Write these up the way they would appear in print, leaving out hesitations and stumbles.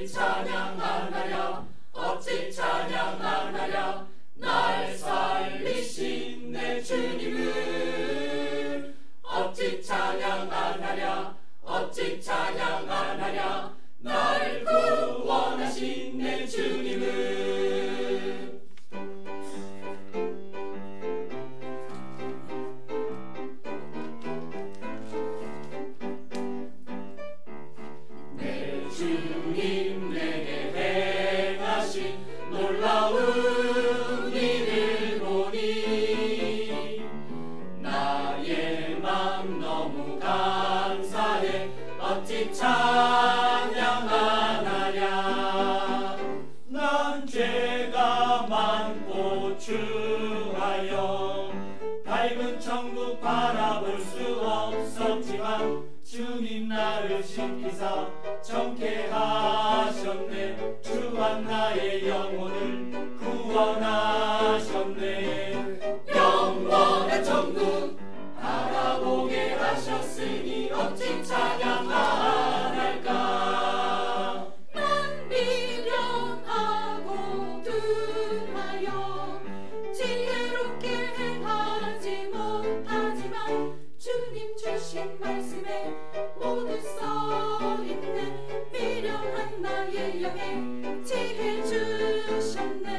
어찌 찬양하나랴 어찌 찬양하나랴 날 살리신 내 주님을 어찌 찬양하나랴 어찌 찬양하나랴 날 구원하신 내 주님을 내 주님 내게 행하신 놀라운 일을 보니 나의 맘 너무 감사해 어찌 찬양하나랴 난 죄가 많고 추하여 밝은 천국 바라볼 수 없었지만 주님 나를 지키사 정케 하셨네 주한 나의 영혼을 구원하셨네 영원한 천국 바라보게 하셨으니 어찌 찬양하날까 난 미련하고 둔하여 지혜롭게 행하지 못하지만 주님 주신 말씀에 모두 써있네 미련한 나의 영에 지혜 주셨네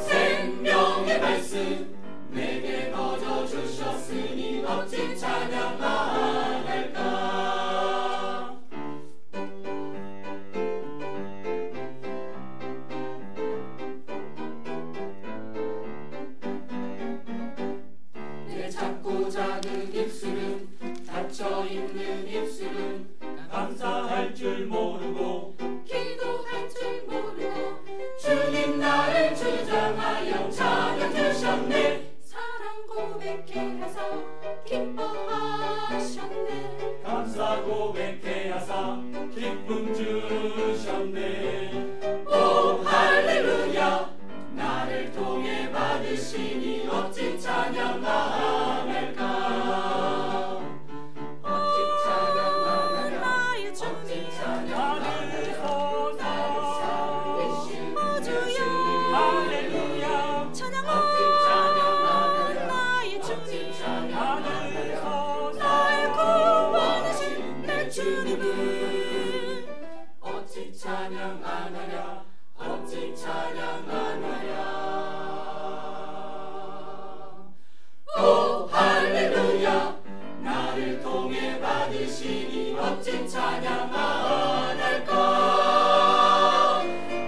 생명의 말씀 내게 거저 주셨으니 어찌 찬양하날까 내 작고 작은 입술은 닫혀있는 입술은 감사할 줄 모르고 기도할 줄 모르고 주님 나를 주장하여 찬양 주셨네 사랑 고백해 하사 기뻐하셨네 감사 고백해 하사 기쁨 주셨네 오 할렐루야 나를 통해 받으시니 어찌 찬양하날까 어찌 찬양하나랴 나의 주님 찬양하나랴 나를 살리신 내 주님 할렐루야 찬양하나랴 나의 주님 찬양하나랴 날 구원하신 내 주님을 어찌 찬양하나랴 어찌 찬양하나랴 오 할렐루야 나를 통해 받으시니 어찌 찬양하날까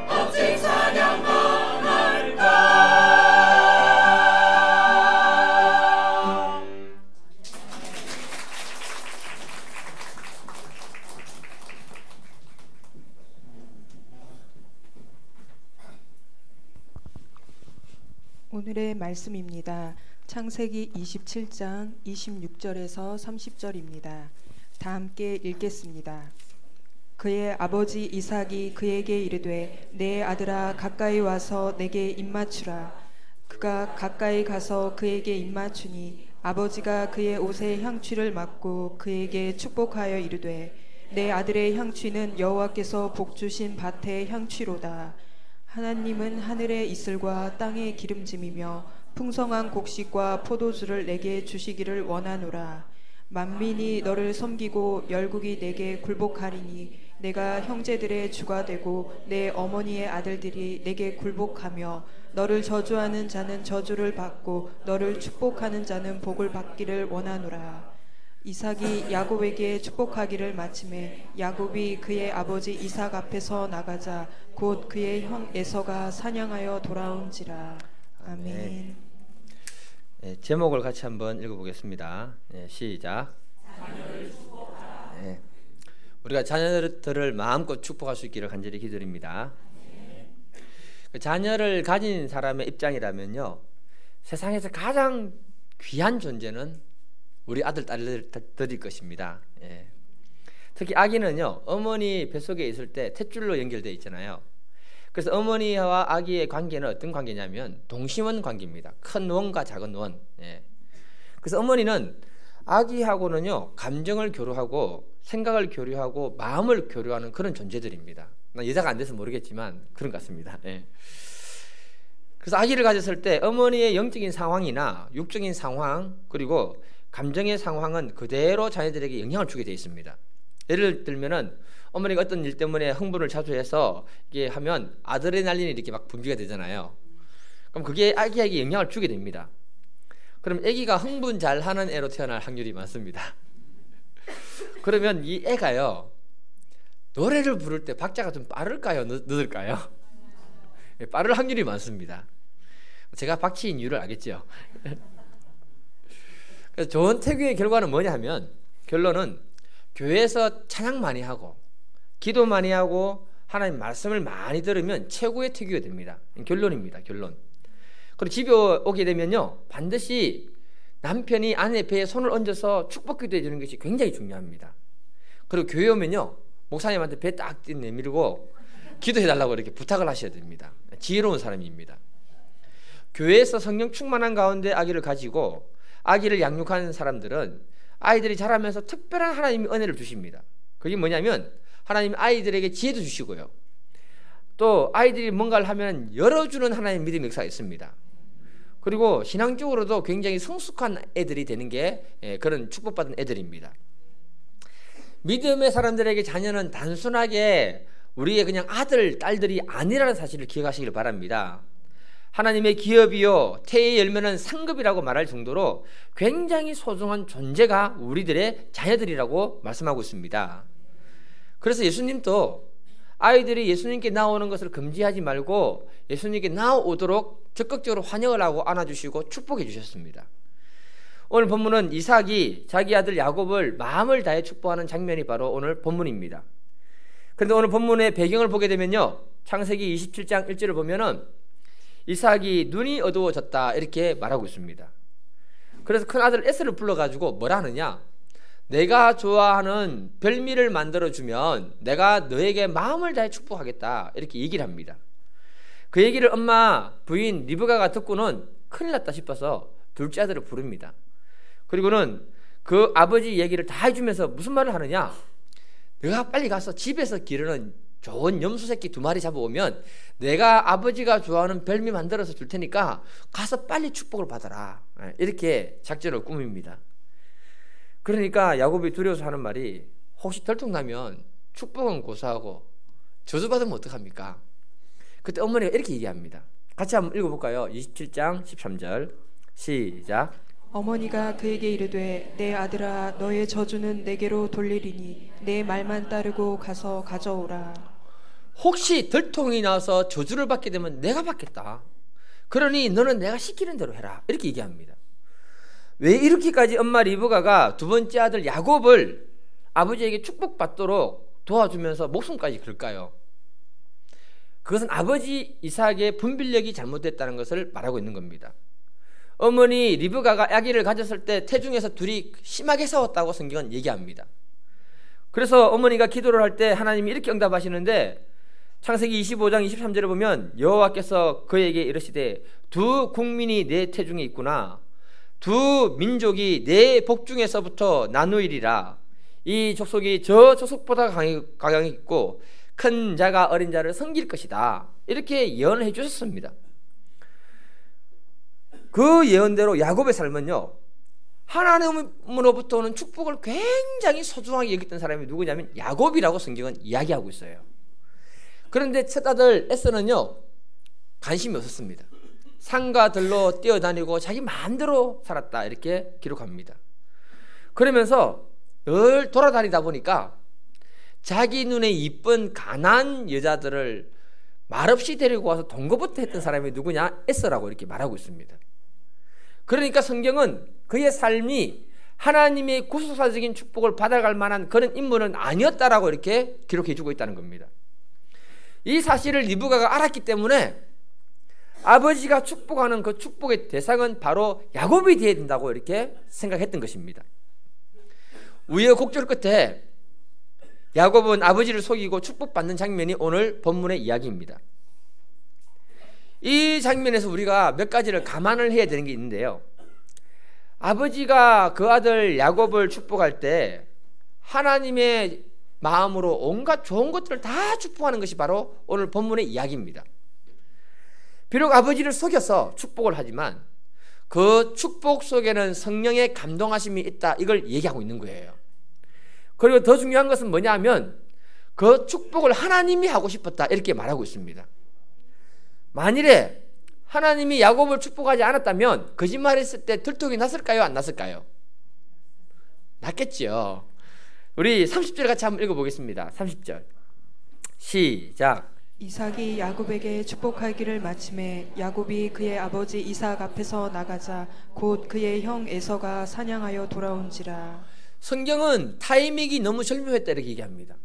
어찌 찬양하날까 오늘의 말씀입니다. 창세기 27장 26절에서 30절입니다. 다 함께 읽겠습니다. 그의 아버지 이삭이 그에게 이르되 내 아들아 가까이 와서 내게 입맞추라. 그가 가까이 가서 그에게 입맞추니 아버지가 그의 옷에 향취를 맡고 그에게 축복하여 이르되 내 아들의 향취는 여호와께서 복 주신 밭의 향취로다. 하나님은 하늘의 이슬과 땅의 기름짐이며 풍성한 곡식과 포도주를 내게 주시기를 원하노라. 만민이 너를 섬기고 열국이 내게 굴복하리니 내가 형제들의 주가 되고 내 어머니의 아들들이 내게 굴복하며 너를 저주하는 자는 저주를 받고 너를 축복하는 자는 복을 받기를 원하노라. 이삭이 야곱에게 축복하기를 마침에 야곱이 그의 아버지 이삭 앞에서 나가자 곧 그의 형 에서가 사냥하여 돌아온지라. 아멘. 네, 제목을 같이 한번 읽어보겠습니다. 네, 시작. 네, 우리가 자녀들을 마음껏 축복할 수 있기를 간절히 기도드립니다. 자녀를 가진 사람의 입장이라면요, 세상에서 가장 귀한 존재는 우리 아들, 딸들일 것입니다. 예. 특히 아기는요, 어머니 뱃속에 있을 때 탯줄로 연결되어 있잖아요. 그래서 어머니와 아기의 관계는 어떤 관계냐면 동심원 관계입니다. 큰 원과 작은 원. 예. 그래서 어머니는 아기하고는요, 감정을 교류하고 생각을 교류하고 마음을 교류하는 그런 존재들입니다. 난 여자가 안 돼서 모르겠지만 그런 것 같습니다. 예. 그래서 아기를 가졌을 때 어머니의 영적인 상황이나 육적인 상황 그리고 감정의 상황은 그대로 자녀들에게 영향을 주게 되어 있습니다. 예를 들면은 어머니가 어떤 일 때문에 흥분을 자주 해서 이게 하면 아드레날린이 이렇게 막 분비가 되잖아요. 그럼 그게 아기에게 영향을 주게 됩니다. 그럼 아기가 흥분 잘 하는 애로 태어날 확률이 많습니다. 그러면 이 애가요, 노래를 부를 때 박자가 좀 빠를까요? 늦을까요? 빠를 확률이 많습니다. 제가 박치인 이유를 알겠죠? 그래서 좋은 태교의 결과는 뭐냐 하면, 결론은 교회에서 찬양 많이 하고 기도 많이 하고 하나님 말씀을 많이 들으면 최고의 태교가 됩니다. 결론입니다. 결론. 그리고 집에 오게 되면요, 반드시 남편이 아내 배에 손을 얹어서 축복기도 해주는 것이 굉장히 중요합니다. 그리고 교회 오면요, 목사님한테 배 딱 내밀고 기도해달라고 이렇게 부탁을 하셔야 됩니다. 지혜로운 사람입니다. 교회에서 성령 충만한 가운데 아기를 가지고 아기를 양육하는 사람들은 아이들이 자라면서 특별한 하나님의 은혜를 주십니다. 그게 뭐냐면 하나님 아이들에게 지혜도 주시고요, 또 아이들이 뭔가를 하면 열어주는 하나님의 믿음의 역사가 있습니다. 그리고 신앙적으로도 굉장히 성숙한 애들이 되는 게 그런 축복받은 애들입니다. 믿음의 사람들에게 자녀는 단순하게 우리의 그냥 아들, 딸들이 아니라는 사실을 기억하시길 바랍니다. 하나님의 기업이요, 태의 열매는 상급이라고 말할 정도로 굉장히 소중한 존재가 우리들의 자녀들이라고 말씀하고 있습니다. 그래서 예수님도 아이들이 예수님께 나오는 것을 금지하지 말고 예수님께 나오도록 적극적으로 환영을 하고 안아주시고 축복해 주셨습니다. 오늘 본문은 이삭이 자기 아들 야곱을 마음을 다해 축복하는 장면이 바로 오늘 본문입니다. 그런데 오늘 본문의 배경을 보게 되면요, 창세기 27장 1절을 보면은 이삭이 눈이 어두워졌다 이렇게 말하고 있습니다. 그래서 큰 아들 에서를 불러가지고 뭐라 하느냐, 내가 좋아하는 별미를 만들어주면 내가 너에게 마음을 다해 축복하겠다 이렇게 얘기를 합니다. 그 얘기를 엄마 부인 리브가가 듣고는 큰일 났다 싶어서 둘째 아들을 부릅니다. 그리고는 그 아버지 얘기를 다 해주면서 무슨 말을 하느냐, 내가 빨리 가서 집에서 기르는 좋은 염소 새끼 2마리 잡아오면 내가 아버지가 좋아하는 별미 만들어서 줄 테니까 가서 빨리 축복을 받아라, 이렇게 작전을 꾸밉니다. 그러니까 야곱이 두려워서 하는 말이, 혹시 들통나면 축복은 고사하고 저주받으면 어떡합니까? 그때 어머니가 이렇게 얘기합니다. 같이 한번 읽어볼까요? 27장 13절 시작. 어머니가 그에게 이르되 내 아들아 너의 저주는 내게로 돌리리니 내 말만 따르고 가서 가져오라. 혹시 들통이 나서 저주를 받게 되면 내가 받겠다. 그러니 너는 내가 시키는 대로 해라. 이렇게 얘기합니다. 왜 이렇게까지 엄마 리브가가 두 번째 아들 야곱을 아버지에게 축복받도록 도와주면서 목숨까지 걸까요? 그것은 아버지 이삭의 분별력이 잘못됐다는 것을 말하고 있는 겁니다. 어머니 리브가가 아기를 가졌을 때 태중에서 둘이 심하게 싸웠다고 성경은 얘기합니다. 그래서 어머니가 기도를 할 때 하나님이 이렇게 응답하시는데, 창세기 25장 23절에 보면 여호와께서 그에게 이르시되 두 국민이 내 태중에 있구나, 두 민족이 내 복중에서부터 나누이리라. 이 족속이 저 족속보다 강하게 있고 큰 자가 어린 자를 섬길 것이다. 이렇게 예언을 해주셨습니다. 그 예언대로 야곱의 삶은요, 하나님으로부터 오는 축복을 굉장히 소중하게 여겼던 사람이 누구냐면 야곱이라고 성경은 이야기하고 있어요. 그런데 첫 아들 에서는요, 관심이 없었습니다. 산과 들로 뛰어다니고 자기 마음대로 살았다 이렇게 기록합니다. 그러면서 늘 돌아다니다 보니까 자기 눈에 이쁜 가난한 여자들을 말없이 데리고 와서 동거부터 했던 사람이 누구냐, 에서라고 이렇게 말하고 있습니다. 그러니까 성경은 그의 삶이 하나님의 구속사적인 축복을 받아갈 만한 그런 인물은 아니었다라고 이렇게 기록해 주고 있다는 겁니다. 이 사실을 리브가가 알았기 때문에 아버지가 축복하는 그 축복의 대상은 바로 야곱이 되어야 된다고 이렇게 생각했던 것입니다. 우여곡절 끝에 야곱은 아버지를 속이고 축복받는 장면이 오늘 본문의 이야기입니다. 이 장면에서 우리가 몇 가지를 감안을 해야 되는 게 있는데요, 아버지가 그 아들 야곱을 축복할 때 하나님의 마음으로 온갖 좋은 것들을 다 축복하는 것이 바로 오늘 본문의 이야기입니다. 비록 아버지를 속여서 축복을 하지만 그 축복 속에는 성령의 감동하심이 있다, 이걸 얘기하고 있는 거예요. 그리고 더 중요한 것은 뭐냐면 그 축복을 하나님이 하고 싶었다, 이렇게 말하고 있습니다. 만일에 하나님이 야곱을 축복하지 않았다면 거짓말했을 때 들통이 났을까요? 안 났을까요? 났겠지요. 우리 30절 같이 한번 읽어보겠습니다. 30절 시작. 이삭이 야곱에게 축복하기를 마침에 야곱이 그의 아버지 이삭 앞에서 나가자 곧 그의 형 에서가 사냥하여 돌아온지라. 성경은 타이밍이 너무 절묘했다, 이렇게 얘기합니다.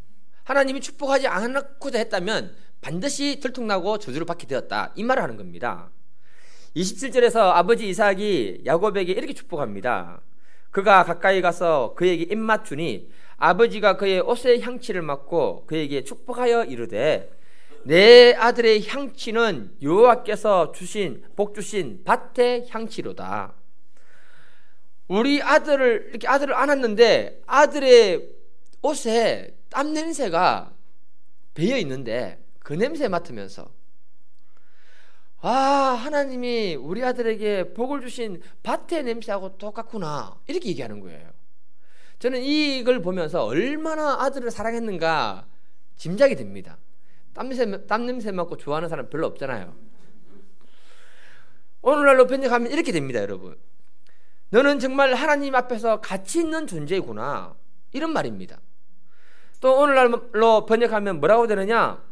하나님이 축복하지 않고자 했다면 반드시 들통나고 저주를 받게 되었다, 이 말을 하는 겁니다. 27절에서 아버지 이삭이 야곱에게 이렇게 축복합니다. 그가 가까이 가서 그에게 입맛 주니 아버지가 그의 옷의 향취를 맡고 그에게 축복하여 이르되 내 아들의 향취는 여호와께서 주신 복 주신 밭의 향취로다. 우리 아들을 이렇게 아들을 안았는데 아들의 옷에 땀 냄새가 배어 있는데 그 냄새 맡으면서 하나님이 우리 아들에게 복을 주신 밭의 냄새하고 똑같구나, 이렇게 얘기하는 거예요. 저는 이걸 보면서 얼마나 아들을 사랑했는가 짐작이 됩니다. 땀 냄새 맡고 좋아하는 사람 별로 없잖아요. 오늘날로 번역하면 이렇게 됩니다, 여러분. 너는 정말 하나님 앞에서 가치 있는 존재구나, 이런 말입니다. 또 오늘날로 번역하면 뭐라고 되느냐?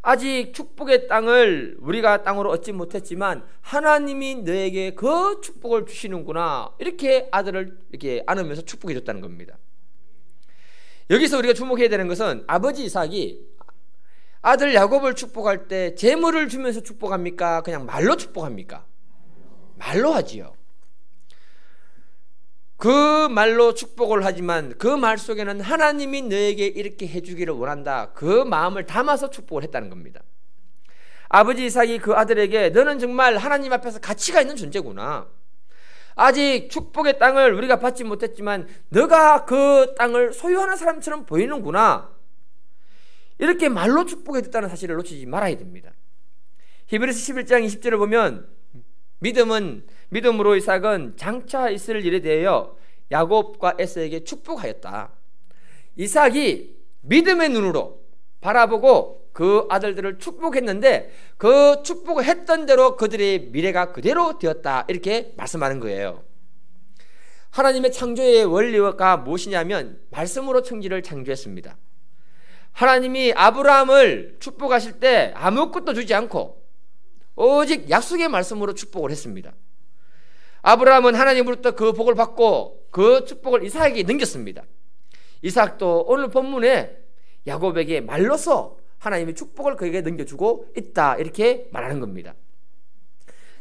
아직 축복의 땅을 우리가 땅으로 얻지 못했지만 하나님이 너에게 그 축복을 주시는구나, 이렇게 아들을 이렇게 안으면서 축복해 줬다는 겁니다. 여기서 우리가 주목해야 되는 것은 아버지 이삭이 아들 야곱을 축복할 때 재물을 주면서 축복합니까? 그냥 말로 축복합니까? 말로 하지요. 그 말로 축복을 하지만 그 말 속에는 하나님이 너에게 이렇게 해주기를 원한다, 그 마음을 담아서 축복을 했다는 겁니다. 아버지 이삭이 그 아들에게 너는 정말 하나님 앞에서 가치가 있는 존재구나, 아직 축복의 땅을 우리가 받지 못했지만 너가 그 땅을 소유하는 사람처럼 보이는구나, 이렇게 말로 축복해 줬다는 사실을 놓치지 말아야 됩니다. 히브리서 11장 20절을 보면 믿음으로 이삭은 장차 있을 일에 대하여 야곱과 에서에게 축복하였다. 이삭이 믿음의 눈으로 바라보고 그 아들들을 축복했는데 그 축복을 했던 대로 그들의 미래가 그대로 되었다, 이렇게 말씀하는 거예요. 하나님의 창조의 원리가 무엇이냐면 말씀으로 천지를 창조했습니다. 하나님이 아브라함을 축복하실 때 아무것도 주지 않고 오직 약속의 말씀으로 축복을 했습니다. 아브라함은 하나님으로부터 그 복을 받고 그 축복을 이삭에게 넘겼습니다. 이삭도 오늘 본문에 야곱에게 말로서 하나님의 축복을 그에게 넘겨주고 있다, 이렇게 말하는 겁니다.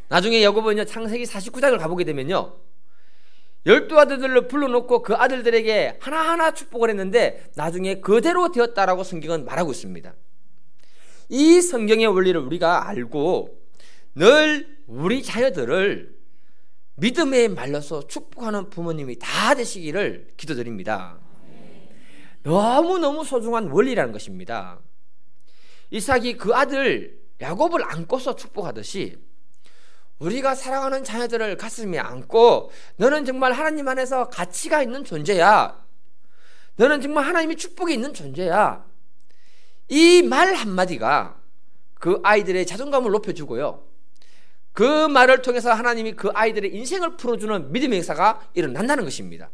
나중에 야곱은요, 창세기 49장을 가보게 되면요, 12아들들을 불러놓고 그 아들들에게 하나하나 축복을 했는데 나중에 그대로 되었다라고 성경은 말하고 있습니다. 이 성경의 원리를 우리가 알고 늘 우리 자녀들을 믿음의 말로서 축복하는 부모님이 다 되시기를 기도드립니다. 너무너무 소중한 원리라는 것입니다. 이삭이 그 아들 야곱을 안고서 축복하듯이 우리가 사랑하는 자녀들을 가슴에 안고 너는 정말 하나님 안에서 가치가 있는 존재야, 너는 정말 하나님의 축복이 있는 존재야, 이 말 한마디가 그 아이들의 자존감을 높여주고요, 그 말을 통해서 하나님이 그 아이들의 인생을 풀어주는 믿음의 역사가 일어난다는 것입니다.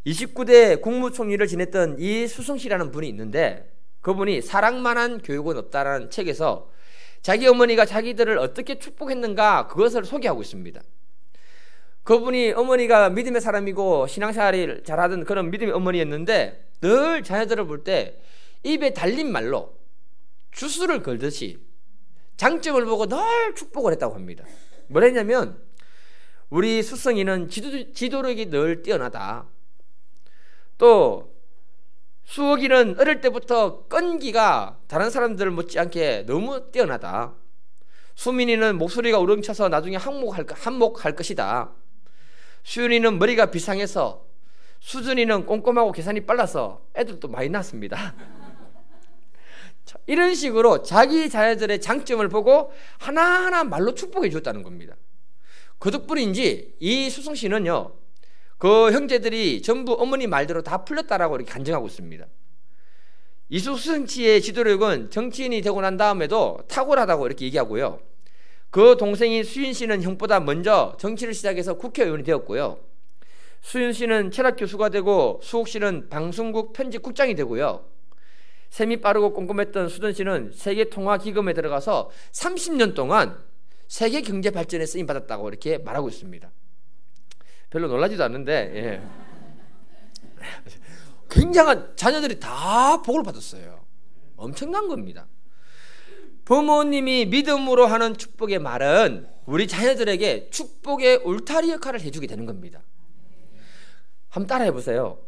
29대 국무총리를 지냈던 이수승 씨라는 분이 있는데 그분이 사랑만한 교육은 없다라는 책에서 자기 어머니가 자기들을 어떻게 축복했는가 그것을 소개하고 있습니다. 그분이 어머니가 믿음의 사람이고 신앙생활을 잘하던 그런 믿음의 어머니였는데 늘 자녀들을 볼 때 입에 달린 말로 주술을 걸듯이 장점을 보고 늘 축복을 했다고 합니다. 뭐랬냐면 우리 수성이는 지도력이 늘 뛰어나다, 또 수옥이는 어릴 때부터 끈기가 다른 사람들 못지않게 너무 뛰어나다, 수민이는 목소리가 우렁차서 나중에 한몫할 것이다, 수윤이는 머리가 비상해서 수준이는 꼼꼼하고 계산이 빨라서 애들도 많이 낳습니다. 이런 식으로 자기 자녀들의 장점을 보고 하나하나 말로 축복해 줬다는 겁니다. 그 덕분인지 이 수성 씨는요, 그 형제들이 전부 어머니 말대로 다 풀렸다라고 이렇게 간증하고 있습니다. 이수승 씨의 지도력은 정치인이 되고 난 다음에도 탁월하다고 이렇게 얘기하고요. 그 동생인 수윤 씨는 형보다 먼저 정치를 시작해서 국회의원이 되었고요. 수윤 씨는 철학 교수가 되고 수옥 씨는 방송국 편집국장이 되고요. 셈이 빠르고 꼼꼼했던 수든 씨는 세계통화기금에 들어가서 30년 동안 세계 경제 발전에 쓰임 받았다고 이렇게 말하고 있습니다. 별로 놀라지도 않는데, 예. 굉장한 자녀들이 다 복을 받았어요. 엄청난 겁니다. 부모님이 믿음으로 하는 축복의 말은 우리 자녀들에게 축복의 울타리 역할을 해주게 되는 겁니다. 한번 따라해 보세요.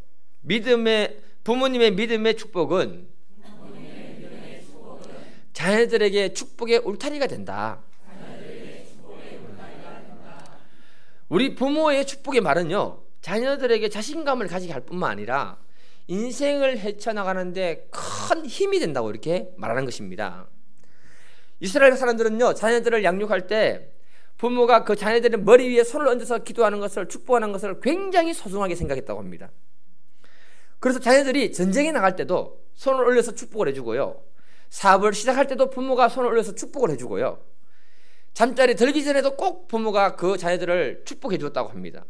부모님의 믿음의 축복은 자녀들에게 축복의 울타리가 된다. 우리 부모의 축복의 말은요, 자녀들에게 자신감을 가지게 할 뿐만 아니라 인생을 헤쳐나가는데 큰 힘이 된다고 이렇게 말하는 것입니다. 이스라엘 사람들은요, 자녀들을 양육할 때 부모가 그 자녀들의 머리 위에 손을 얹어서 기도하는 것을, 축복하는 것을 굉장히 소중하게 생각했다고 합니다. 그래서 자녀들이 전쟁에 나갈 때도 손을 올려서 축복을 해주고요, 사업을 시작할 때도 부모가 손을 올려서 축복을 해주고요, 잠자리 들기 전에도 꼭 부모가 그 자녀들을 축복해 주었다고 합니다.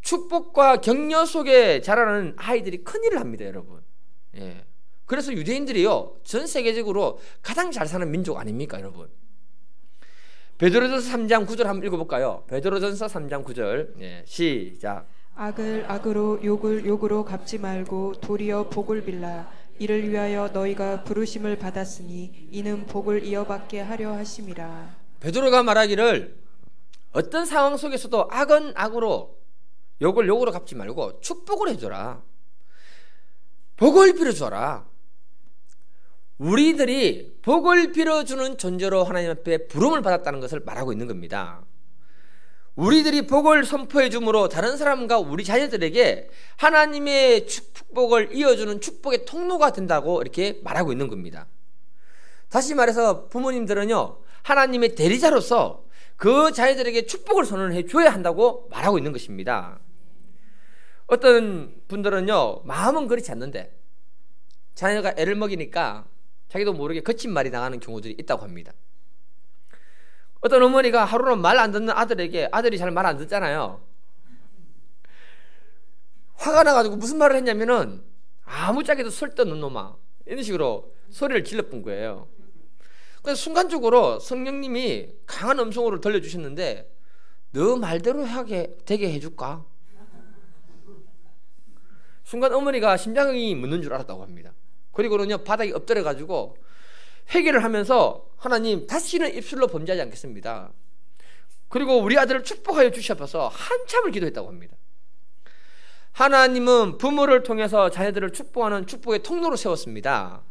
축복과 격려 속에 자라는 아이들이 큰일을 합니다, 여러분. 예. 그래서 유대인들이요, 전 세계적으로 가장 잘 사는 민족 아닙니까, 여러분? 베드로전서 3장 9절 한번 읽어볼까요? 베드로전서 3장 9절. 예, 시작. 악을 악으로 욕을 욕으로 갚지 말고 도리어 복을 빌라. 이를 위하여 너희가 부르심을 받았으니 이는 복을 이어받게 하려 하심이라. 베드로가 말하기를 어떤 상황 속에서도 악은 악으로 욕을 욕으로 갚지 말고 축복을 해줘라. 복을 빌어줘라. 우리들이 복을 빌어주는 존재로 하나님 앞에 부름을 받았다는 것을 말하고 있는 겁니다. 우리들이 복을 선포해 줌으로 다른 사람과 우리 자녀들에게 하나님의 축복을 이어주는 축복의 통로가 된다고 이렇게 말하고 있는 겁니다. 다시 말해서 부모님들은요, 하나님의 대리자로서 그 자녀들에게 축복을 선언해 줘야 한다고 말하고 있는 것입니다. 어떤 분들은요, 마음은 그렇지 않는데 자녀가 애를 먹이니까 자기도 모르게 거친 말이 나가는 경우들이 있다고 합니다. 어떤 어머니가 하루는 말 안 듣는 아들에게, 아들이 잘 말 안 듣잖아요. 화가 나가지고 무슨 말을 했냐면은 아무짝에도 설득는 놈아, 이런 식으로 소리를 질러본 거예요. 그래서 순간적으로 성령님이 강한 음성으로 들려주셨는데, 너 말대로 되게 해줄까? 순간 어머니가 심장이 멎는 줄 알았다고 합니다. 그리고는요, 바닥에 엎드려가지고 회개를 하면서 하나님, 다시는 입술로 범죄하지 않겠습니다. 그리고 우리 아들을 축복하여 주셔서 한참을 기도했다고 합니다. 하나님은 부모를 통해서 자녀들을 축복하는 축복의 통로로 세웠습니다.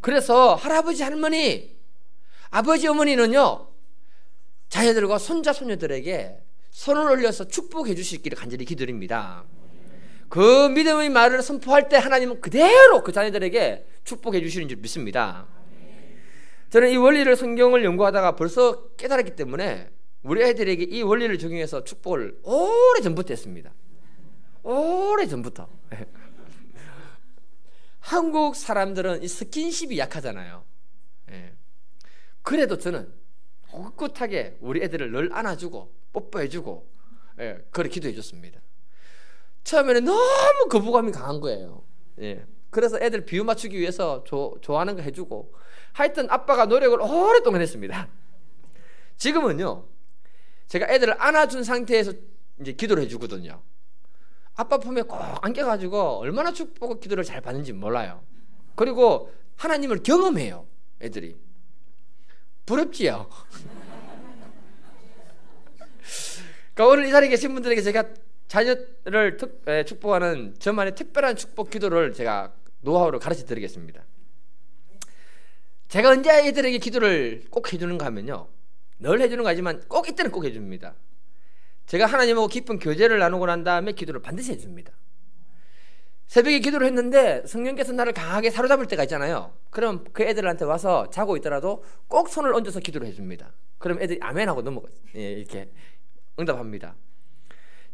그래서 할아버지, 할머니, 아버지, 어머니는요, 자녀들과 손자, 손녀들에게 손을 올려서 축복해 주시기를 간절히 기도드립니다. 그 믿음의 말을 선포할 때 하나님은 그대로 그 자녀들에게 축복해 주시는 줄 믿습니다. 저는 이 원리를 성경을 연구하다가 벌써 깨달았기 때문에 우리 애들에게 이 원리를 적용해서 축복을 오래전부터 했습니다. 오래전부터. 한국 사람들은 이 스킨십이 약하잖아요. 그래도 저는 꿋꿋하게 우리 애들을 늘 안아주고 뽀뽀해주고 그렇게 기도해줬습니다. 처음에는 너무 거부감이 강한 거예요. 그래서 애들 비유 맞추기 위해서 좋아하는 거 해주고, 하여튼 아빠가 노력을 오랫동안 했습니다. 지금은요, 제가 애들을 안아준 상태에서 이제 기도를 해주거든요. 아빠 품에 꼭 안겨가지고 얼마나 축복 기도를 잘 받는지 몰라요. 그리고 하나님을 경험해요, 애들이. 부럽지요? 그러니까 오늘 이 자리에 계신 분들에게 제가 자녀를 축복하는 저만의 특별한 축복 기도를 제가 노하우를 가르쳐 드리겠습니다. 제가 언제 애들에게 기도를 꼭 해주는가 하면요, 늘 해주는 거 아니지만 꼭 이때는 꼭 해줍니다. 제가 하나님하고 깊은 교제를 나누고 난 다음에 기도를 반드시 해줍니다. 새벽에 기도를 했는데 성령께서 나를 강하게 사로잡을 때가 있잖아요. 그럼 그 애들한테 와서 자고 있더라도 꼭 손을 얹어서 기도를 해줍니다. 그럼 애들이 아멘하고 이렇게 응답합니다.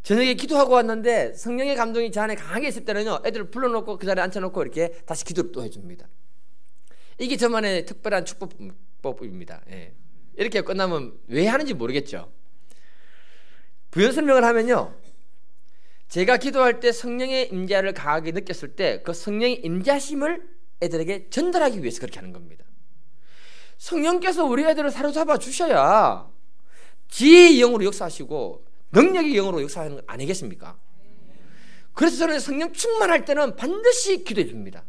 저녁에 기도하고 왔는데 성령의 감동이 제 안에 강하게 있을 때는요, 애들을 불러놓고 그 자리에 앉혀놓고 이렇게 다시 기도를 또 해줍니다. 이게 저만의 특별한 축복법입니다. 이렇게 끝나면 왜 하는지 모르겠죠. 부연 설명을 하면요, 제가 기도할 때 성령의 임재를 강하게 느꼈을 때 그 성령의 임재심을 애들에게 전달하기 위해서 그렇게 하는 겁니다. 성령께서 우리 애들을 사로잡아 주셔야 지혜의 영으로 역사하시고 능력의 영으로 역사하는 거 아니겠습니까? 그래서 저는 성령 충만할 때는 반드시 기도해 줍니다.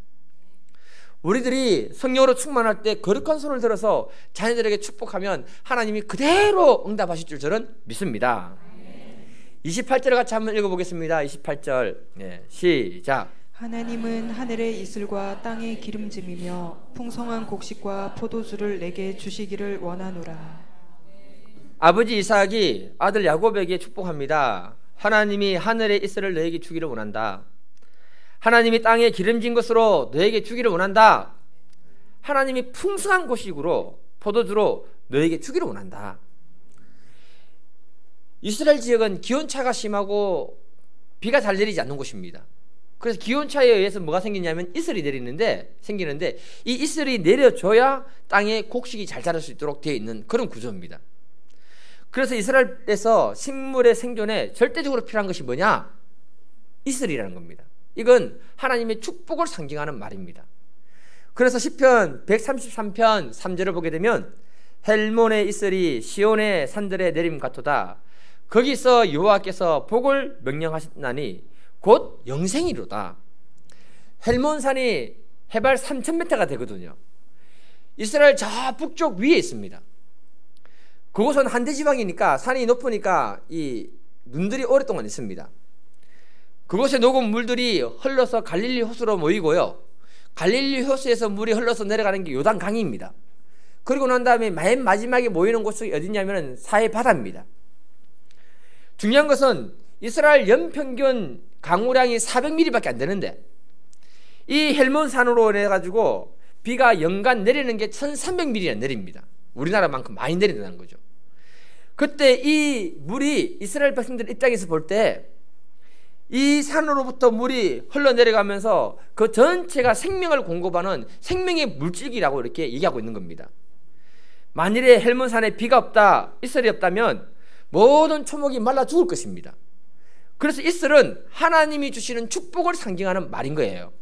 우리들이 성령으로 충만할 때 거룩한 손을 들어서 자녀들에게 축복하면 하나님이 그대로 응답하실 줄 저는 믿습니다. 28절을 같이 한번 읽어보겠습니다. 28절 시작. 하나님은 하늘의 이슬과 땅의 기름짐이며 풍성한 곡식과 포도주를 내게 주시기를 원하노라. 아버지 이삭이 아들 야곱에게 축복합니다. 하나님이 하늘의 이슬을 너에게 주기를 원한다. 하나님이 땅에 기름진 것으로 너에게 주기를 원한다. 하나님이 풍성한 곡식으로 포도주로 너에게 주기를 원한다. 이스라엘 지역은 기온차가 심하고 비가 잘 내리지 않는 곳입니다. 그래서 기온차에 의해서 뭐가 생기냐면 이슬이 생기는데 이 이슬이 내려줘야 땅에 곡식이 잘 자랄 수 있도록 되어 있는 그런 구조입니다. 그래서 이스라엘에서 식물의 생존에 절대적으로 필요한 것이 뭐냐? 이슬이라는 겁니다. 이건 하나님의 축복을 상징하는 말입니다. 그래서 시편 133편 3절을 보게 되면 헬몬의 이슬이 시온의 산들에 내림 같도다. 거기서 여호와께서 복을 명령하셨나니 곧 영생이로다. 헬몬산이 해발 3,000m가 되거든요. 이스라엘 저 북쪽 위에 있습니다. 그곳은 한대지방이니까 산이 높으니까 이 눈들이 오랫동안 있습니다. 그곳에 녹은 물들이 흘러서 갈릴리 호수로 모이고요, 갈릴리 호수에서 물이 흘러서 내려가는 게 요단강입니다. 그리고 난 다음에 맨 마지막에 모이는 곳이 어디냐면 사해 바다입니다. 중요한 것은 이스라엘 연평균 강우량이 400mm밖에 안 되는데 이 헬몬산으로 해가지고 비가 연간 내리는 게 1300mm나 내립니다. 우리나라만큼 많이 내린다는 거죠. 그때 이 물이 이스라엘 백성들 입장에서 볼 때 이 산으로부터 물이 흘러내려가면서 그 전체가 생명을 공급하는 생명의 물질이라고 이렇게 얘기하고 있는 겁니다. 만일에 헬몬산에 비가 없다, 이슬이 없다면 모든 초목이 말라 죽을 것입니다. 그래서 이슬은 하나님이 주시는 축복을 상징하는 말인 거예요.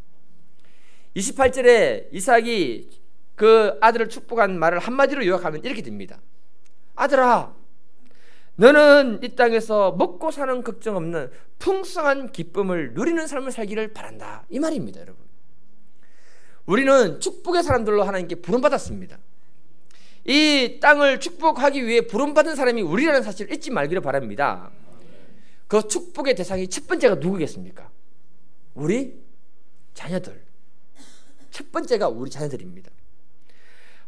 28절에 이삭이 그 아들을 축복한 말을 한마디로 요약하면 이렇게 됩니다. 아들아, 너는 이 땅에서 먹고 사는 걱정 없는 풍성한 기쁨을 누리는 삶을 살기를 바란다. 이 말입니다, 여러분. 우리는 축복의 사람들로 하나님께 부름받았습니다. 이 땅을 축복하기 위해 부름받은 사람이 우리라는 사실을 잊지 말기를 바랍니다. 그 축복의 대상이 첫 번째가 누구겠습니까? 우리 자녀들. 첫 번째가 우리 자녀들입니다.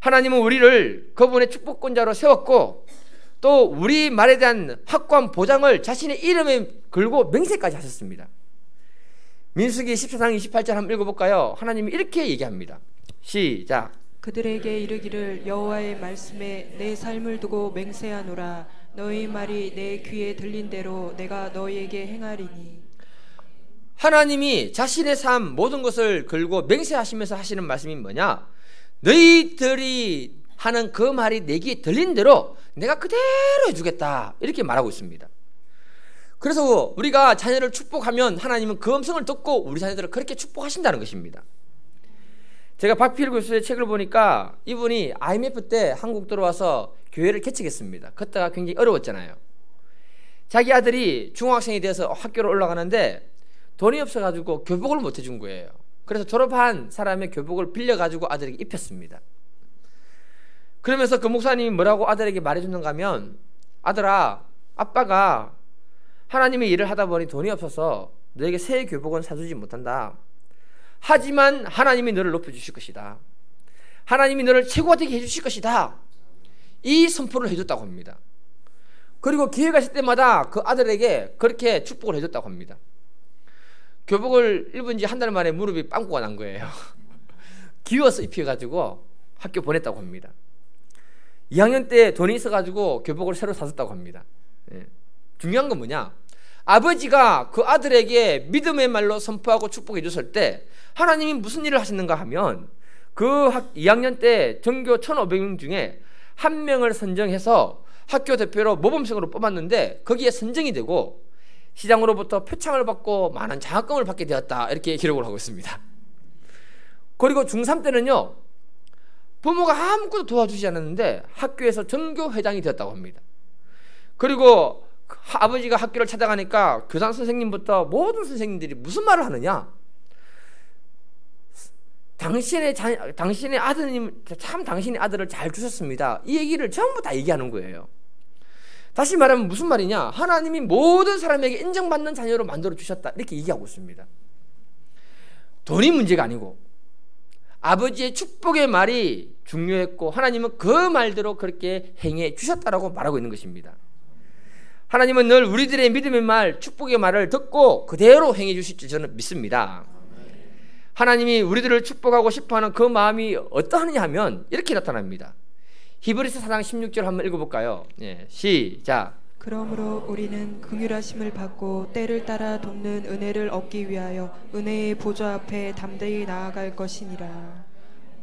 하나님은 우리를 그분의 축복권자로 세웠고 또 우리 말에 대한 확고한 보장을 자신의 이름에 걸고 맹세까지 하셨습니다. 민수기 14장 28절 한번 읽어볼까요? 하나님이 이렇게 얘기합니다. 시작. 그들에게 이르기를 여호와의 말씀에 내 삶을 두고 맹세하노라. 너희 말이 내 귀에 들린 대로 내가 너희에게 행하리니. 하나님이 자신의 삶 모든 것을 걸고 맹세하시면서 하시는 말씀이 뭐냐? 너희들이 하는 그 말이 내 귀에 들린 대로 내가 그대로 해주겠다, 이렇게 말하고 있습니다. 그래서 우리가 자녀를 축복하면 하나님은 그 음성을 듣고 우리 자녀들을 그렇게 축복하신다는 것입니다. 제가 박필 교수의 책을 보니까 이분이 IMF 때 한국 들어와서 교회를 개척했습니다. 그때가 굉장히 어려웠잖아요. 자기 아들이 중학생이 돼서 학교로 올라가는데 돈이 없어가지고 교복을 못 해준 거예요. 그래서 졸업한 사람의 교복을 빌려가지고 아들에게 입혔습니다. 그러면서 그 목사님이 뭐라고 아들에게 말해줬는가 하면, 아들아, 아빠가 하나님의 일을 하다 보니 돈이 없어서 너에게 새 교복은 사주지 못한다. 하지만 하나님이 너를 높여주실 것이다. 하나님이 너를 최고가 되게 해주실 것이다. 이 선포를 해줬다고 합니다. 그리고 기회가 있을 때마다 그 아들에게 그렇게 축복을 해줬다고 합니다. 교복을 입은 지 한 달 만에 무릎이 빵꾸가 난 거예요. 기워서 입혀가지고 학교 보냈다고 합니다. 2학년 때 돈이 있어가지고 교복을 새로 사줬다고 합니다. 예. 중요한 건 뭐냐? 아버지가 그 아들에게 믿음의 말로 선포하고 축복해 줬을 때 하나님이 무슨 일을 하셨는가 하면 그 2학년 때 전교 1,500명 중에 한 명을 선정해서 학교 대표로 모범생으로 뽑았는데 거기에 선정이 되고 시장으로부터 표창을 받고 많은 장학금을 받게 되었다, 이렇게 기록을 하고 있습니다. 그리고 중3 때는요, 부모가 아무것도 도와주지 않았는데 학교에서 전교회장이 되었다고 합니다. 그리고 아버지가 학교를 찾아가니까 교장 선생님부터 모든 선생님들이 무슨 말을 하느냐, 당신의 아드님, 참 당신의 아들을 잘 주셨습니다, 이 얘기를 전부 다 얘기하는 거예요. 다시 말하면 무슨 말이냐, 하나님이 모든 사람에게 인정받는 자녀로 만들어 주셨다, 이렇게 얘기하고 있습니다. 돈이 문제가 아니고 아버지의 축복의 말이 중요했고 하나님은 그 말대로 그렇게 행해 주셨다라고 말하고 있는 것입니다. 하나님은 늘 우리들의 믿음의 말, 축복의 말을 듣고 그대로 행해 주실 줄 저는 믿습니다. 하나님이 우리들을 축복하고 싶어하는 그 마음이 어떠하느냐 하면 이렇게 나타납니다. 히브리서 4장 16절 한번 읽어볼까요? 예, 시작. 그러므로 우리는 긍휼하심을 받고 때를 따라 돕는 은혜를 얻기 위하여 은혜의 보좌 앞에 담대히 나아갈 것이니라.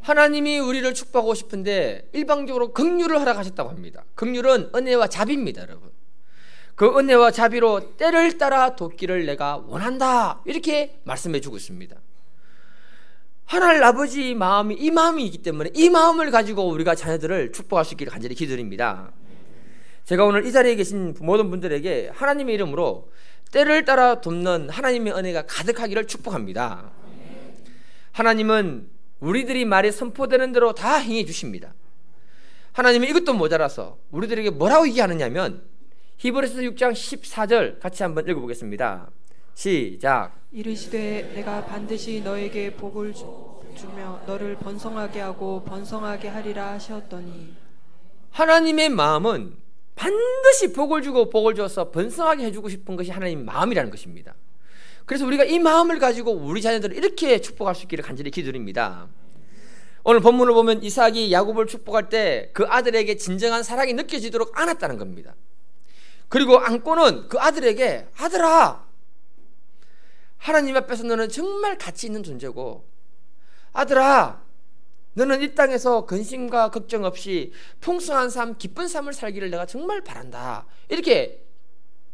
하나님이 우리를 축복하고 싶은데 일방적으로 긍휼을 허락하셨다고 합니다. 긍휼은 은혜와 자비입니다, 여러분. 그 은혜와 자비로 때를 따라 돕기를 내가 원한다, 이렇게 말씀해 주고 있습니다. 하나님 아버지 마음이 이 마음이기 때문에 이 마음을 가지고 우리가 자녀들을 축복할 수 있기를 간절히 기도드립니다. 제가 오늘 이 자리에 계신 모든 분들에게 하나님의 이름으로 때를 따라 돕는 하나님의 은혜가 가득하기를 축복합니다. 하나님은 우리들이 말이 선포되는 대로 다 행해 주십니다. 하나님은 이것도 모자라서 우리들에게 뭐라고 얘기하느냐면 히브리서 6장 14절 같이 한번 읽어보겠습니다. 시작. 이르시되 내가 반드시 너에게 복을 주며 너를 번성하게 하고 번성하게 하리라 하셨더니, 하나님의 마음은 반드시 복을 주고 복을 줘서 번성하게 해주고 싶은 것이 하나님의 마음이라는 것입니다. 그래서 우리가 이 마음을 가지고 우리 자녀들을 이렇게 축복할 수 있기를 간절히 기도드립니다. 오늘 본문을 보면 이삭이 야곱을 축복할 때 그 아들에게 진정한 사랑이 느껴지도록 안았다는 겁니다. 그리고 안고는 그 아들에게, 아들아, 하나님 앞에서 너는 정말 가치 있는 존재고, 아들아, 너는 이 땅에서 근심과 걱정 없이 풍성한 삶, 기쁜 삶을 살기를 내가 정말 바란다, 이렇게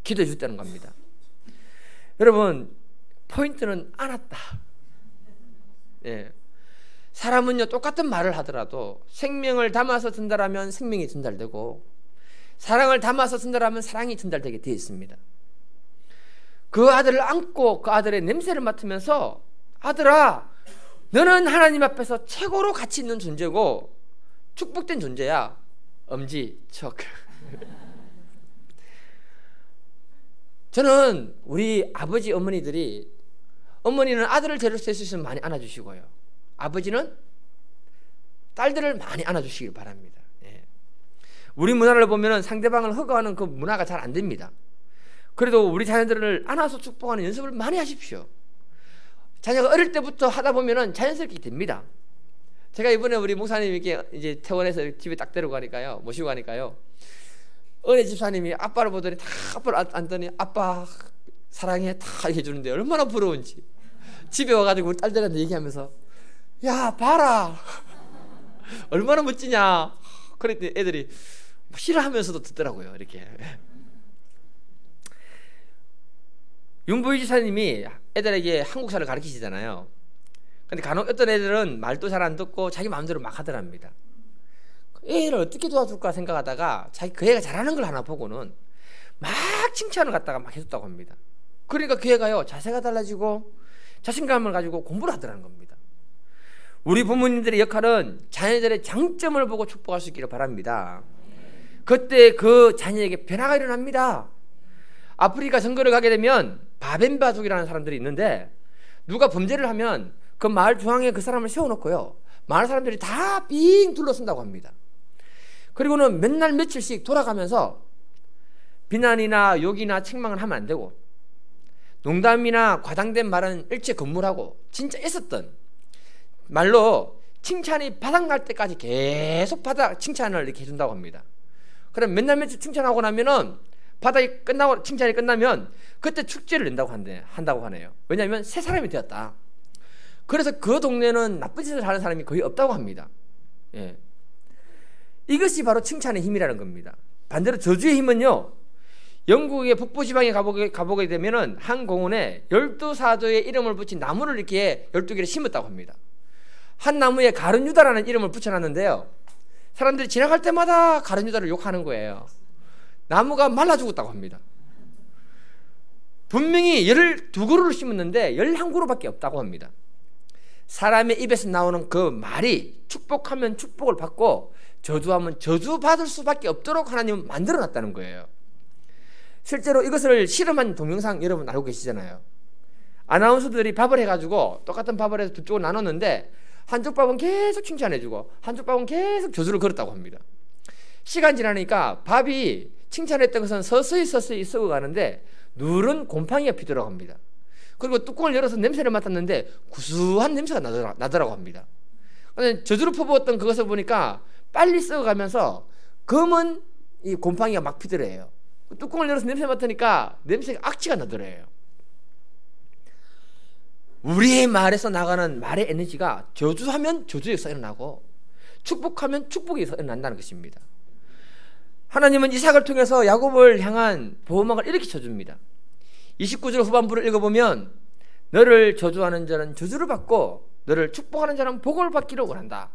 기도해 줬다는 겁니다. 여러분, 포인트는 안았다. 예. 사람은요, 똑같은 말을 하더라도 생명을 담아서 전달하면 생명이 전달되고 사랑을 담아서 전달하면 사랑이 전달되게 되어 있습니다. 그 아들을 안고 그 아들의 냄새를 맡으면서, 아들아, 너는 하나님 앞에서 최고로 가치 있는 존재고 축복된 존재야. 엄지척. 저는 우리 아버지 어머니들이, 어머니는 아들을 데려올 수 있으면 많이 안아주시고요, 아버지는 딸들을 많이 안아주시길 바랍니다. 예. 우리 문화를 보면 상대방을 허가하는 그 문화가 잘 안 됩니다. 그래도 우리 자녀들을 안아서 축복하는 연습을 많이 하십시오. 자녀가 어릴 때부터 하다 보면 자연스럽게 됩니다. 제가 이번에 우리 목사님께 이제 퇴원해서 집에 딱 데리고 가니까요, 모시고 가니까요, 은혜 집사님이 아빠를 보더니 다 아빠를 안더니 아빠 사랑해 다 이렇게 해주는데 얼마나 부러운지. 집에 와가지고 우리 딸들한테 얘기하면서, 야 봐라 얼마나 멋지냐, 그랬더니 애들이 싫어하면서도 듣더라고요. 이렇게. 윤부희 지사님이 애들에게 한국사를 가르치시잖아요. 근데 간혹 어떤 애들은 말도 잘 안 듣고 자기 마음대로 막 하더랍니다. 애를 어떻게 도와줄까 생각하다가 자기 그 애가 잘하는 걸 하나 보고는 막 칭찬을 갖다가 막 해줬다고 합니다. 그러니까 그 애가요, 자세가 달라지고 자신감을 가지고 공부를 하더라는 겁니다. 우리 부모님들의 역할은 자녀들의 장점을 보고 축복할 수 있기를 바랍니다. 그때 그 자녀에게 변화가 일어납니다. 아프리카 선거를 가게 되면 바벤바족이라는 사람들이 있는데, 누가 범죄를 하면 그 마을 중앙에 그 사람을 세워놓고요, 마을 사람들이 다 삥 둘러쓴다고 합니다. 그리고는 몇 날 며칠씩 돌아가면서 비난이나 욕이나 책망을 하면 안 되고, 농담이나 과장된 말은 일체 금물하고, 진짜 있었던 말로 칭찬이 바닥날 때까지 계속 칭찬을 이렇게 해준다고 합니다. 그럼 맨날 칭찬하고 나면은 칭찬이 끝나면 그때 축제를 한다고 하네요. 왜냐하면 새 사람이 되었다. 그래서 그 동네는 나쁜 짓을 하는 사람이 거의 없다고 합니다. 예. 이것이 바로 칭찬의 힘이라는 겁니다. 반대로 저주의 힘은요, 영국의 북부지방에 가보게 되면은 한 공원에 12사도의 이름을 붙인 나무를 이렇게 12개를 심었다고 합니다. 한 나무에 가룟유다라는 이름을 붙여놨는데요, 사람들이 지나갈 때마다 가룟유다를 욕하는 거예요. 나무가 말라 죽었다고 합니다. 분명히 12그루를 심었는데 11그루밖에 없다고 합니다. 사람의 입에서 나오는 그 말이 축복하면 축복을 받고 저주하면 저주받을 수밖에 없도록 하나님은 만들어놨다는 거예요. 실제로 이것을 실험한 동영상 여러분 알고 계시잖아요. 아나운서들이 밥을 해가지고 똑같은 밥을 해서 두 쪽을 나눴는데 한쪽 밥은 계속 칭찬해주고 한쪽 밥은 계속 저주를 걸었다고 합니다. 시간 지나니까 밥이 칭찬했던 것은 서서히 썩어가는데 누른 곰팡이가 피더라고 합니다. 그리고 뚜껑을 열어서 냄새를 맡았는데 구수한 냄새가 나더라고 합니다. 저주를 퍼부었던 그것을 보니까 빨리 썩어가면서 검은 이 곰팡이가 막 피더래요. 뚜껑을 열어서 냄새 맡으니까 냄새가 악취가 나더래요. 우리의 말에서 나가는 말의 에너지가 저주하면 저주에서 일어나고 축복하면 축복에서 일어난다는 것입니다. 하나님은 이삭을 통해서 야곱을 향한 보호막을 이렇게 쳐줍니다. 29절 후반부를 읽어보면 너를 저주하는 자는 저주를 받고 너를 축복하는 자는 복을 받기를 원한다.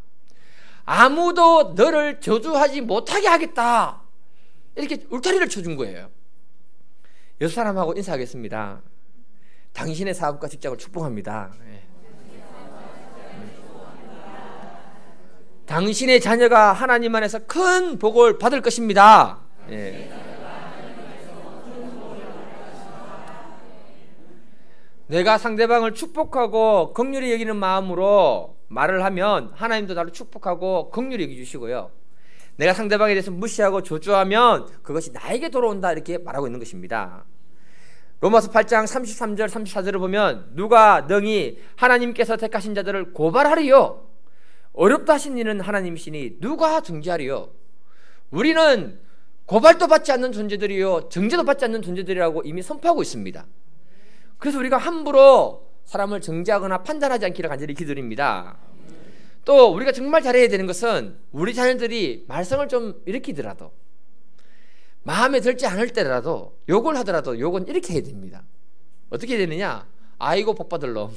아무도 너를 저주하지 못하게 하겠다. 이렇게 울타리를 쳐준 거예요. 여섯 사람하고 인사하겠습니다. 당신의 사업과 직장을 축복합니다. 당신의 자녀가 하나님 안에서 큰 복을 받을 것입니다. 예. 내가 상대방을 축복하고 긍휼히 여기는 마음으로 말을 하면 하나님도 나를 축복하고 긍휼히 여기주시고요, 내가 상대방에 대해서 무시하고 저주하면 그것이 나에게 돌아온다, 이렇게 말하고 있는 것입니다. 로마서 8장 33절 34절을 보면 누가 능히 하나님께서 택하신 자들을 고발하리요, 어렵다 하신 이는 하나님이시니 누가 중재하리요. 우리는 고발도 받지 않는 존재들이요 정죄도 받지 않는 존재들이라고 이미 선포하고 있습니다. 그래서 우리가 함부로 사람을 정죄하거나 판단하지 않기를 간절히 기도드립니다. 또 우리가 정말 잘해야 되는 것은 우리 자녀들이 말썽을 좀 일으키더라도, 마음에 들지 않을 때라도, 욕을 하더라도 욕은 이렇게 해야 됩니다. 어떻게 해야 되느냐? 아이고 복받을 놈,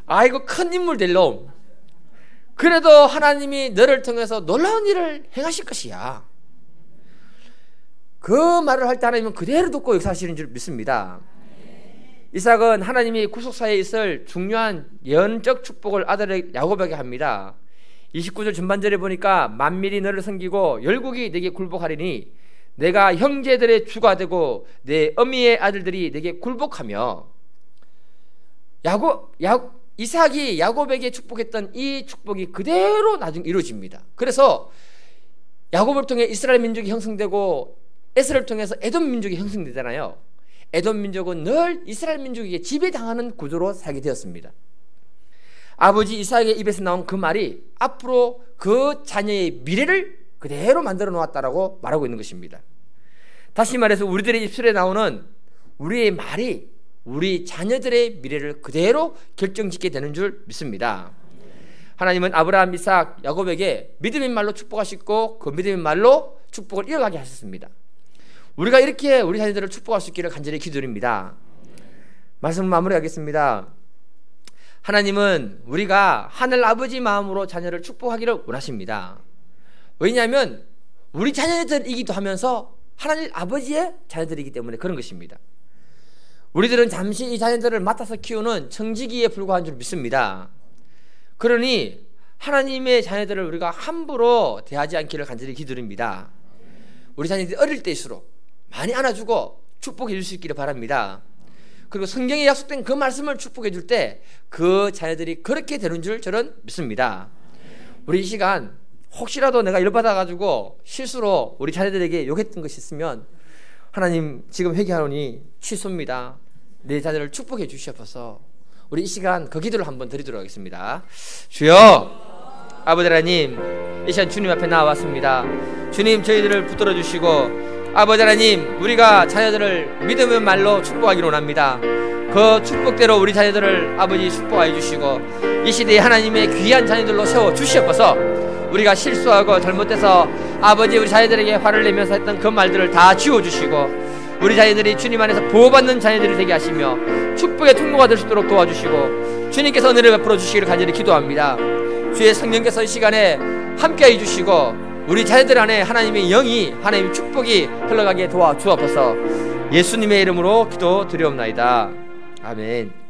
아이고 큰 인물 될 놈, 그래도 하나님이 너를 통해서 놀라운 일을 행하실 것이야. 그 말을 할 때 하나님은 그대로 듣고 역사하시는 줄 믿습니다. 이삭은 하나님이 구속사에 있을 중요한 예언적 축복을 아들 야곱에게 합니다. 29절 전반절에 보니까 만민이 너를 섬기고 열국이 내게 굴복하리니 내가 형제들의 주가 되고 내 어미의 아들들이 내게 굴복하며, 이삭이 야곱에게 축복했던 이 축복이 그대로 나중에 이루어집니다. 그래서 야곱을 통해 이스라엘 민족이 형성되고 에스를 통해서 에돔 민족이 형성되잖아요. 에돔 민족은 늘 이스라엘 민족에게 지배당하는 구조로 살게 되었습니다. 아버지 이삭의 입에서 나온 그 말이 앞으로 그 자녀의 미래를 그대로 만들어 놓았다라고 말하고 있는 것입니다. 다시 말해서 우리들의 입술에 나오는 우리의 말이 우리 자녀들의 미래를 그대로 결정짓게 되는 줄 믿습니다. 하나님은 아브라함, 이삭, 야곱에게 믿음의 말로 축복하시고 그 믿음의 말로 축복을 이어가게 하셨습니다. 우리가 이렇게 우리 자녀들을 축복할 수 있기를 간절히 기도드립니다. 말씀 마무리하겠습니다. 하나님은 우리가 하늘 아버지 마음으로 자녀를 축복하기를 원하십니다. 왜냐하면 우리 자녀들이기도 하면서 하나님 아버지의 자녀들이기 때문에 그런 것입니다. 우리들은 잠시 이 자녀들을 맡아서 키우는 청지기에 불과한 줄 믿습니다. 그러니 하나님의 자녀들을 우리가 함부로 대하지 않기를 간절히 기도드립니다. 우리 자녀들이 어릴 때일수록 많이 안아주고 축복해 줄 수 있기를 바랍니다. 그리고 성경에 약속된 그 말씀을 축복해 줄 때 그 자녀들이 그렇게 되는 줄 저는 믿습니다. 우리 이 시간 혹시라도 내가 열받아가지고 실수로 우리 자녀들에게 욕했던 것이 있으면 하나님 지금 회개하노니 취소입니다. 내 자녀를 축복해 주시옵소서. 우리 이 시간 그 기도를 한번 드리도록 하겠습니다. 주여, 아버지 하나님, 이 시간 주님 앞에 나와왔습니다. 주님, 저희들을 붙들어 주시고 아버지 하나님, 우리가 자녀들을 믿음의 말로 축복하기로 원합니다. 그 축복대로 우리 자녀들을 아버지 축복하여 주시고 이 시대에 하나님의 귀한 자녀들로 세워 주시옵소서. 우리가 실수하고 잘못해서 아버지 우리 자녀들에게 화를 내면서 했던 그 말들을 다 지워주시고 우리 자녀들이 주님 안에서 보호받는 자녀들이 되게 하시며 축복의 통로가 될 수 있도록 도와주시고 주님께서 은혜를 베풀어 주시기를 간절히 기도합니다. 주의 성령께서 이 시간에 함께해 주시고 우리 자녀들 안에 하나님의 영이, 하나님의 축복이 흘러가게 도와주옵소서. 예수님의 이름으로 기도드리옵나이다. 아멘.